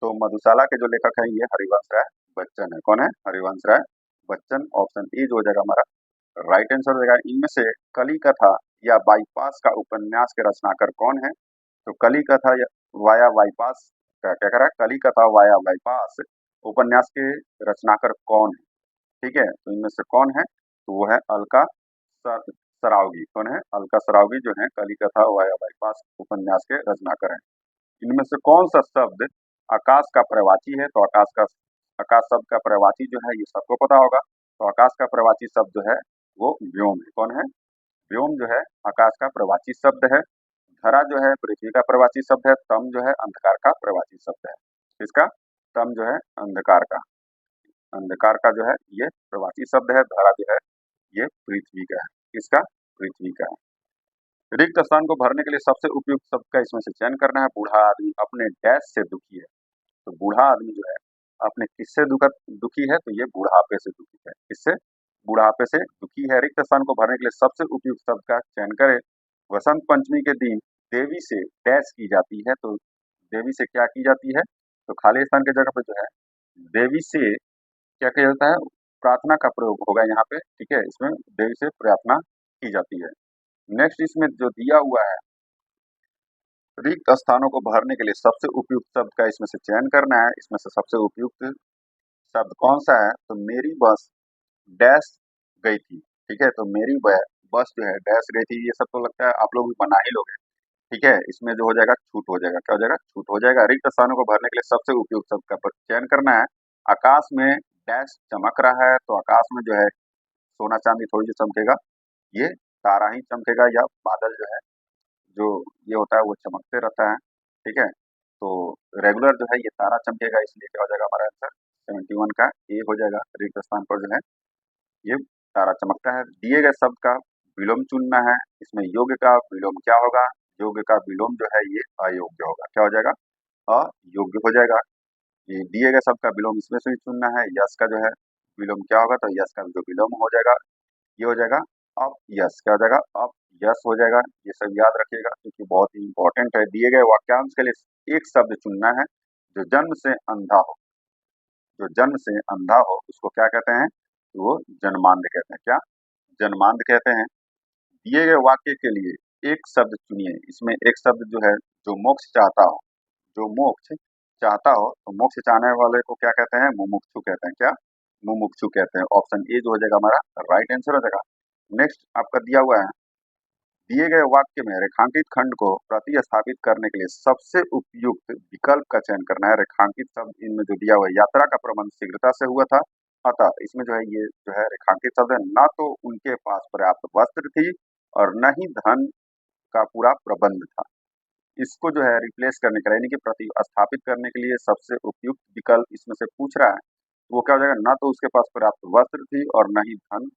तो मधुशाला के जो लेखक हैं ये हरिवंश राय बच्चन है। कौन है, हरिवंश राय बच्चन, ऑप्शन ए जो हो जाएगा हमारा राइट आंसर हो जाएगा। इनमें से कली कथा या बाईपास का उपन्यास के रचनाकार कौन है? तो कली कथा वाया बाईपास का क्या करा, कली कथा वाया बाईपास उपन्यास के रचनाकार कौन है? ठीक है, तो इनमें से कौन है? तो वो है अलका सरावगी। कौन है? अलका सरावगी जो है कली कथा वाया बाईपास उपन्यास के रचनाकार हैं। इनमें से कौन सा शब्द आकाश का प्रवाची है? तो आकाश शब्द का प्रवाची जो है ये सबको पता होगा। तो आकाश का प्रवाची शब्द जो है वो व्योम है। कौन है? व्योम जो है आकाश का प्रवाची शब्द है। धरा जो है पृथ्वी का प्रवाची शब्द है। तम जो है अंधकार का प्रवाची शब्द है। इसका तम जो है अंधकार का जो है ये प्रवाची शब्द है। धरा जो है ये पृथ्वी का है। इसका पृथ्वी का है। रिक्त स्थान को भरने के लिए सबसे उपयुक्त शब्द का इसमें से चयन करना है। बूढ़ा आदमी अपने डैश से दुखी है। तो बूढ़ा आदमी जो है अपने किससे दुखी है? तो ये बुढ़ापे से दुखी है। किससे? बुढ़ापे से दुखी है। रिक्त स्थान को भरने के लिए सबसे उपयुक्त शब्द का चयन करें। वसंत पंचमी के दिन देवी से डैश की जाती है। तो देवी से क्या की जाती है? तो खाली स्थान की जगह पे जो है देवी से क्या किया जाता है? प्रार्थना का प्रयोग होगा यहाँ पे। ठीक है, इसमें देवी से प्रार्थना की जाती है। नेक्स्ट इसमें जो दिया हुआ है रिक्त स्थानों को भरने के लिए सबसे उपयुक्त शब्द का इसमें से चयन करना है। इसमें से सबसे उपयुक्त शब्द कौन सा है? तो मेरी बस डैश गई थी। ठीक है, तो मेरी बस जो है डैश गई थी। ये सब तो लगता है आप लोग भी बना ही लोगे। ठीक है, इसमें जो हो जाएगा छूट हो जाएगा। क्या हो जाएगा? छूट हो जाएगा। रिक्त स्थानों को भरने के लिए सबसे उपयुक्त शब्द का चयन करना है। आकाश में डैश चमक रहा है। तो आकाश में जो है सोना चांदी थोड़ी सी चमकेगा, ये तारा ही चमकेगा या बादल जो है जो ये होता है वो चमकते रहता है। ठीक है, तो रेगुलर जो है ये तारा चमकेगा, इसलिए क्या हो जाएगा हमारा आंसर 71 का ए हो जाएगा। रिक्त स्थान पर जो है ये तारा चमकता है। दिए गए शब्द का विलोम चुनना है। इसमें योग्य का विलोम क्या होगा? योग्य का विलोम जो है ये अयोग्य होगा। क्या हो जाएगा? अयोग्य हो जाएगा। ये दिए गए शब्द का विलोम इसमें से ही चुनना है। यश का जो है विलोम क्या होगा? तो यश का जो विलोम हो जाएगा ये हो जाएगा अप यस। क्या हो जाएगा? अप यस हो जाएगा। ये सब याद रखिएगा क्योंकि बहुत ही इंपॉर्टेंट है। दिए गए वाक्यांश के लिए एक शब्द चुनना है जो जन्म से अंधा हो। जो जन्म से अंधा हो उसको क्या कहते हैं? तो वो जन्मांध कहते हैं। क्या? जन्मांध कहते हैं। दिए गए वाक्य के लिए एक शब्द चुनिए। इसमें एक शब्द जो है जो मोक्ष चाहता हो। जो मोक्ष चाहता हो तो मोक्ष चाहने वाले को क्या कहते हैं? मुमुक्षु कहते हैं। क्या? मुमुक्षु कहते हैं। ऑप्शन ए जो हो जाएगा हमारा राइट आंसर हो जाएगा। नेक्स्ट आपका दिया हुआ है दिए गए वाक्य में रेखांकित खंड को प्रतिस्थापित करने के लिए सबसे उपयुक्त विकल्प का चयन करना है। रेखांकित शब्द इनमें जो दिया हुआ है यात्रा का प्रबंध शीघ्रता से हुआ था। अतः इसमें जो है ये जो है रेखांकित शब्द है। न तो उनके पास पर्याप्त वस्त्र थी और न ही धन का पूरा प्रबंध था। इसको जो है रिप्लेस करने के लिए यानी कि प्रतिस्थापित करने के लिए सबसे उपयुक्त विकल्प इसमें से पूछ रहा है। तो वो क्या हो जाएगा? न तो उसके पास पर्याप्त वस्त्र थी और न ही धन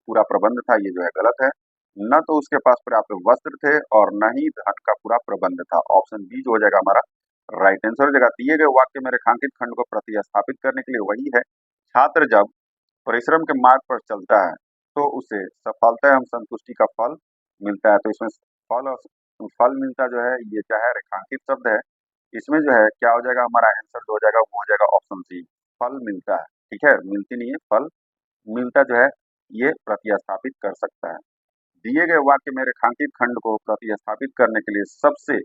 पूरा प्रबंध था। ये जो है गलत है। न तो उसके पास पर्याप्त वस्त्र थे और न ही धन का पूरा प्रबंध था। ऑप्शन बी जो हो जाएगा हमारा राइट आंसर हो जाएगा। दिए गए वाक्य में रेखांकित खंड को प्रतिस्थापित करने के लिए वही है। छात्र जब परिश्रम के मार्ग पर चलता है तो उसे सफलता एवं संतुष्टि का फल मिलता है। तो इसमें फल और फल मिलता जो है ये क्या है? रेखांकित शब्द है। इसमें जो है क्या हो जाएगा हमारा आंसर जो हो जाएगा वो हो जाएगा ऑप्शन सी फल मिलता है। ठीक है, मिलती नहीं है, फल मिलता जो है ये प्रतिस्थापित कर सकता है। दिए गए वाक्य में रेखांकित खंड को प्रतिस्थापित करने के लिए सबसे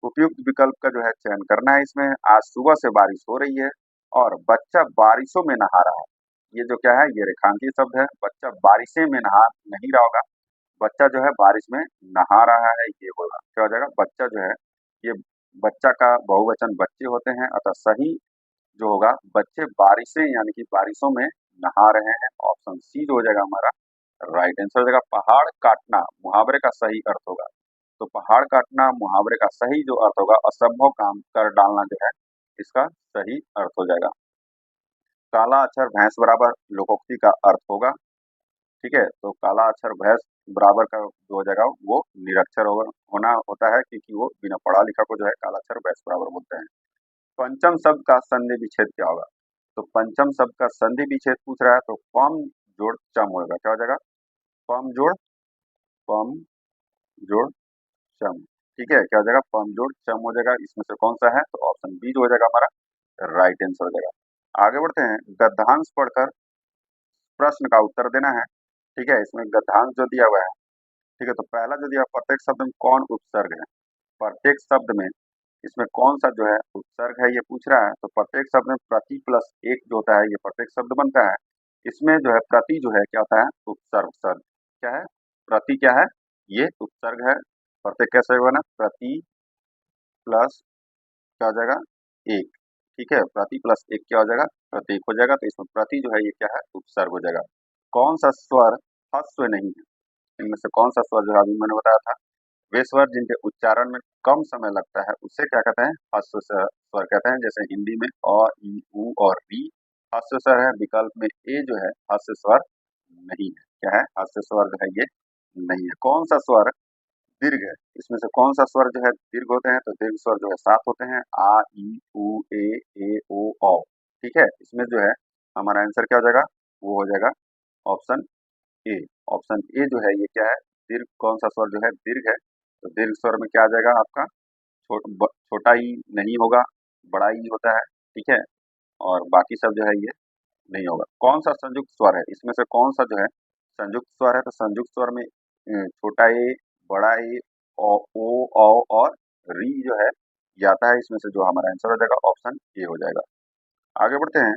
उपयुक्त विकल्प का जो है चयन करना है। इसमें आज सुबह से बारिश हो रही है और बच्चा बारिशों में नहा रहा है। ये जो क्या है? ये रेखांकित शब्द है। बच्चा बारिशें में नहा नहीं रहा होगा, बच्चा जो है बारिश में नहा रहा है ये होगा। क्या हो जाएगा? बच्चा जो है ये बच्चा का बहुवचन बच्चे होते हैं। अतः सही जो होगा बच्चे बारिशें यानी कि बारिशों में नहा रहे हैं। ऑप्शन सी जो हो जाएगा हमारा राइट आंसर हो जाएगा। पहाड़ काटना मुहावरे का सही अर्थ होगा। तो पहाड़ काटना मुहावरे का सही जो अर्थ होगा असंभव काम कर डालना जो है इसका सही अर्थ हो जाएगा। काला अक्षर भैंस बराबर लोकोक्ति का अर्थ होगा। ठीक है, तो काला अक्षर भैंस बराबर का जो हो जाएगा वो निरक्षर होना होता है क्योंकि वो बिना पढ़ा लिखा को जो है काला अक्षर भैंस बराबर बोलते हैं। पंचम शब्द का संधि विच्छेद क्या होगा? तो पंचम शब्द का संधि विच्छेद पूछ रहा है तो पम जोड़ चम होगा। क्या हो जाएगा? पम जोड़ चम। ठीक है, क्या हो जाएगा? पम जोड़ चम हो जाएगा। इसमें से कौन सा है? तो ऑप्शन बी जो हो जाएगा हमारा राइट आंसर हो जाएगा। आगे बढ़ते हैं। गद्यांश पढ़कर प्रश्न का उत्तर देना है। ठीक है, इसमें गद्यांश जो दिया हुआ है, ठीक है, तो पहला जो दिया प्रत्येक शब्द में कौन उपसर्ग है, प्रत्येक शब्द में इसमें कौन सा जो है उपसर्ग है ये पूछ रहा है। तो प्रत्येक शब्द में प्रति प्लस एक जो होता है ये प्रत्येक शब्द बनता है। इसमें जो है प्रति जो है क्या होता है, उपसर्ग शब्द क्या है, प्रति क्या है, ये उपसर्ग है। प्रत्येक कैसे बना, प्रति प्लस क्या हो जाएगा, एक। ठीक है, प्रति प्लस एक क्या हो जाएगा, प्रतीक हो जाएगा। तो इसमें प्रति जो है ये क्या है, उपसर्ग हो जाएगा। कौन सा स्वर ह्रस्व नहीं है, इनमें से कौन सा स्वर जो है अभी मैंने बताया था, वे स्वर जिनके उच्चारण में कम समय लगता है उसे क्या कहते हैं, ह्रस्व स्वर कहते हैं। जैसे हिंदी में अ, ई, उ और री ह्रस्व स्वर है, विकल्प में ए जो है ह्रस्व स्वर नहीं है। क्या है, ह्रस्व स्वर जो है ये नहीं है। कौन सा स्वर दीर्घ है, इसमें से कौन सा स्वर जो है दीर्घ होते हैं, तो दीर्घ स्वर जो है 7 होते हैं, आ, ई, उ, ए ओ, औ। ठीक है, इसमें जो है हमारा आंसर क्या हो जाएगा, वो हो जाएगा ऑप्शन ए। ऑप्शन ए जो है ये क्या है, दीर्घ कौन सा स्वर जो है दीर्घ है। तो दीर्घ स्वर में क्या आ जाएगा आपका, छोटा ही नहीं होगा, बड़ा ही होता है। ठीक है, और बाकी सब जो है ये नहीं होगा। कौन सा संयुक्त स्वर है, इसमें से कौन सा जो है संयुक्त स्वर है, तो संयुक्त स्वर में छोटा ए, बड़ा ए, ओ, और री जो है ये आता है। इसमें से जो हमारा आंसर हो जाएगा ऑप्शन ए हो जाएगा। आगे बढ़ते हैं।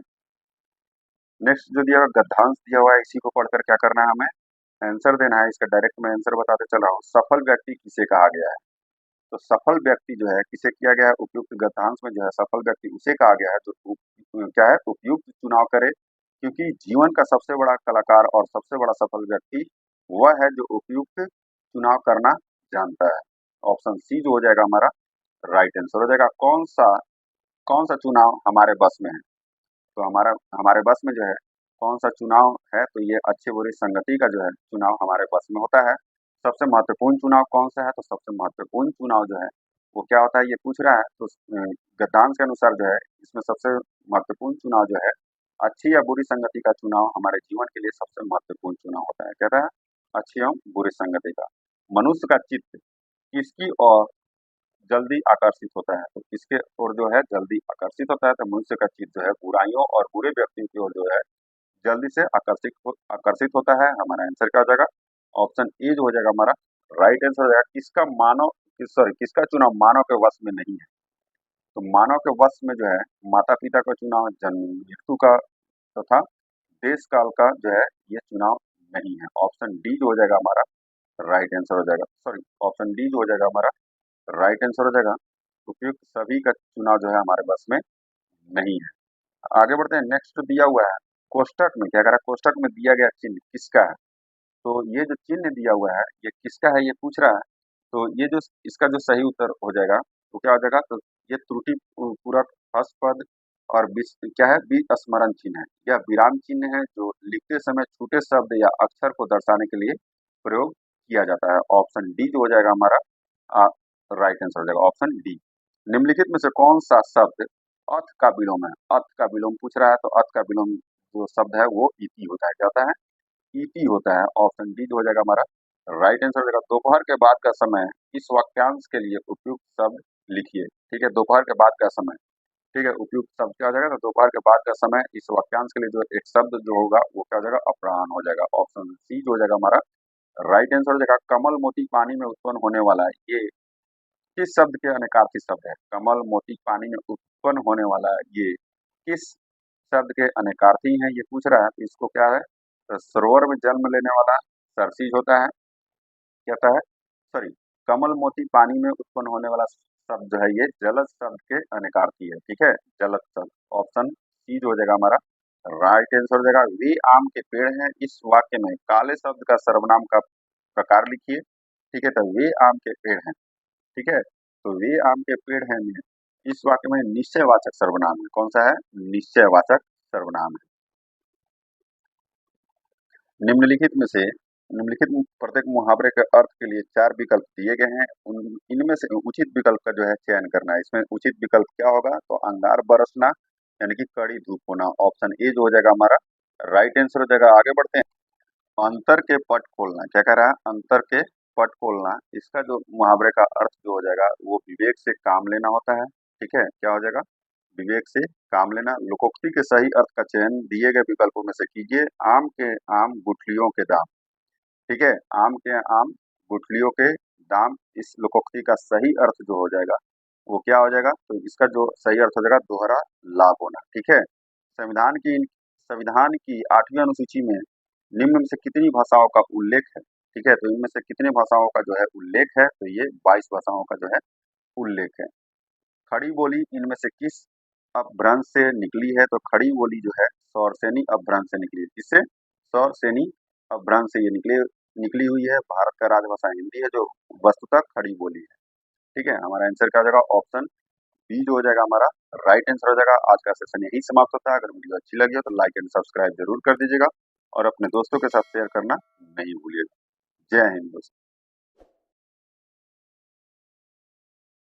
नेक्स्ट जो दिया हुआ गद्यांश दिया हुआ है, इसी को पढ़कर क्या करना है, हमें आंसर देना है। इसका डायरेक्ट मैं आंसर बताते चल रहा हूँ। सफल व्यक्ति किसे कहा गया है, तो सफल व्यक्ति जो है किसे किया गया है, उपयुक्त गद्यांश में जो है सफल व्यक्ति उसे कहा गया है जो क्या है, उपयुक्त चुनाव करे। क्योंकि जीवन का सबसे बड़ा कलाकार और सबसे बड़ा सफल व्यक्ति वह है जो उपयुक्त चुनाव करना जानता है। ऑप्शन सी जो हो जाएगा हमारा राइट आंसर हो जाएगा। कौन सा चुनाव हमारे बस में है, तो हमारा हमारे बस में जो है कौन सा चुनाव है, तो ये अच्छी बुरी संगति का जो है चुनाव हमारे बस में होता है। सबसे महत्वपूर्ण चुनाव कौन सा है, तो सबसे महत्वपूर्ण चुनाव जो है वो क्या होता है ये पूछ रहा है। तो गद्यांश के अनुसार जो है इसमें सबसे महत्वपूर्ण चुनाव जो है अच्छी या बुरी संगति का चुनाव हमारे जीवन के लिए सबसे महत्वपूर्ण चुनाव होता है। कहता है अच्छी एवं बुरी संगति का। मनुष्य का चित्त किसकी ओर जल्दी आकर्षित होता है, तो किसके ओर जो है जल्दी आकर्षित होता है, तो मनुष्य का चित्त जो है बुराइयों और बुरे व्यक्तियों की ओर जो है जल्दी से आकर्षित होता है। हमारा आंसर क्या हो जाएगा, ऑप्शन ए जो हो जाएगा हमारा राइट आंसर हो जाएगा। किसका चुनाव मानव के वश में नहीं है, तो मानव के वश में जो है माता पिता का चुनाव, जन्म मृत्यु का तथा देश काल का जो है ये चुनाव नहीं है। ऑप्शन डी जो हो जाएगा हमारा राइट आंसर हो जाएगा। सॉरी, ऑप्शन डी जो हो जाएगा हमारा राइट आंसर हो जाएगा। उपयुक्त सभी का चुनाव जो है हमारे बस में नहीं है। आगे बढ़ते हैं। नेक्स्ट दिया हुआ है कोष्टक में, क्या कह रहा है, कोष्टक में दिया गया चिन्ह किसका है, तो ये जो चिन्ह दिया हुआ है ये किसका है ये पूछ रहा है। तो ये जो इसका जो सही उत्तर हो जाएगा तो क्या हो जाएगा, तो ये त्रुटि पूरक हस्पद और क्या है, विस्मरण चिन्ह है। यह विराम चिन्ह है जो लिखते समय छोटे शब्द या अक्षर को दर्शाने के लिए प्रयोग किया जाता है। ऑप्शन डी जो हो जाएगा हमारा राइट आंसर हो जाएगा, ऑप्शन डी। निम्नलिखित में से कौन सा शब्द अथ का विलोम है, अथ का विलोम पूछ रहा है, तो अथ का विलोम जो शब्द है वो इति होता है। क्या होता है, ईटी होता है। ऑप्शन डी जो हो जाएगा हमारा राइट आंसर हो जाएगा। दोपहर के बाद का समय इस वाक्यांश के लिए उपयुक्त शब्द लिखिए। ठीक है, दोपहर के बाद का समय, ठीक है, उपयुक्त शब्द क्या हो जाएगा, तो दोपहर के बाद का समय इस वाक्यांश के लिए जो एक शब्द जो होगा वो क्या हो जाएगा, अपराह्न हो जाएगा। ऑप्शन सी जो हो जाएगा हमारा राइट आंसर हो जाएगा। कमल मोती पानी में उत्पन्न होने वाला है, ये किस शब्द के अनेकार्थी शब्द है, कमल मोती पानी में उत्पन्न होने वाला है ये किस शब्द के अनेकार्थी हैं ये पूछ रहा है। तो इसको क्या है, तो सरोवर में जन्म लेने वाला सरसीज होता है, कहता है सॉरी, कमल मोती पानी में उत्पन्न होने वाला शब्द जो है ये जलद शब्द के अनेकार्थी है। ठीक है, जलद शब्द। ऑप्शन सी जो हो जाएगा हमारा राइट आंसर हो जाएगा। वे आम के पेड़ हैं, इस वाक्य में काले शब्द का सर्वनाम का प्रकार लिखिए। ठीक है, तो वे आम के पेड़ हैं, ठीक है, तो वे आम के पेड़ हैं में इस वाक्य में निश्चयवाचक सर्वनाम है, कौन सा है, निश्चयवाचक सर्वनाम है। निम्नलिखित में से निम्नलिखित प्रत्येक मुहावरे के अर्थ के लिए 4 विकल्प दिए गए हैं। इनमें से उचित विकल्प का जो है चयन करना है। इसमें उचित विकल्प क्या होगा, तो अंगार बरसना यानी कि कड़ी धूप होना। ऑप्शन ए जो हो जाएगा हमारा राइट आंसर हो जाएगा। आगे बढ़ते हैं। अंतर के पट खोलना, क्या कह रहा है, अंतर के पट खोलना, इसका जो मुहावरे का अर्थ जो हो जाएगा वो विवेक से काम लेना होता है। ठीक है, क्या हो जाएगा, विवेक से काम लेना। लोकोक्ति के सही अर्थ का चयन दिए गए विकल्पों में से कीजिए। आम के आम गुठलियों के दाम। ठीक है, आम के आम गुठलियों के दाम, इस लोकोक्ति का सही अर्थ जो हो जाएगा वो क्या हो जाएगा, तो इसका जो सही अर्थ हो जाएगा दोहरा लाभ होना। ठीक है, संविधान की 8वीं अनुसूची में निम्न में से कितनी भाषाओं का उल्लेख है। ठीक है, तो इनमें से कितनी भाषाओं का जो है उल्लेख है, तो ये 22 भाषाओं का जो है उल्लेख है। खड़ी बोली इनमें से किस अपभ्रंश से निकली है, तो खड़ी बोली जो है सौरसेनी अपभ्रंश से निकली है। किससे? सौरसेनी अपभ्रंश से ये निकली हुई है। भारत का राजभाषा हिंदी है, जो वस्तुतः खड़ी बोली है। ठीक है, हमारा आंसर क्या हो जाएगा, ऑप्शन बी जो हो जाएगा हमारा राइट आंसर हो जाएगा। आज का सेशन यही समाप्त होता है। अगर वीडियो अच्छी लगी हो तो लाइक एंड सब्सक्राइब जरूर कर दीजिएगा और अपने दोस्तों के साथ शेयर करना नहीं भूलिएगा। जय हिंद दोस्तों।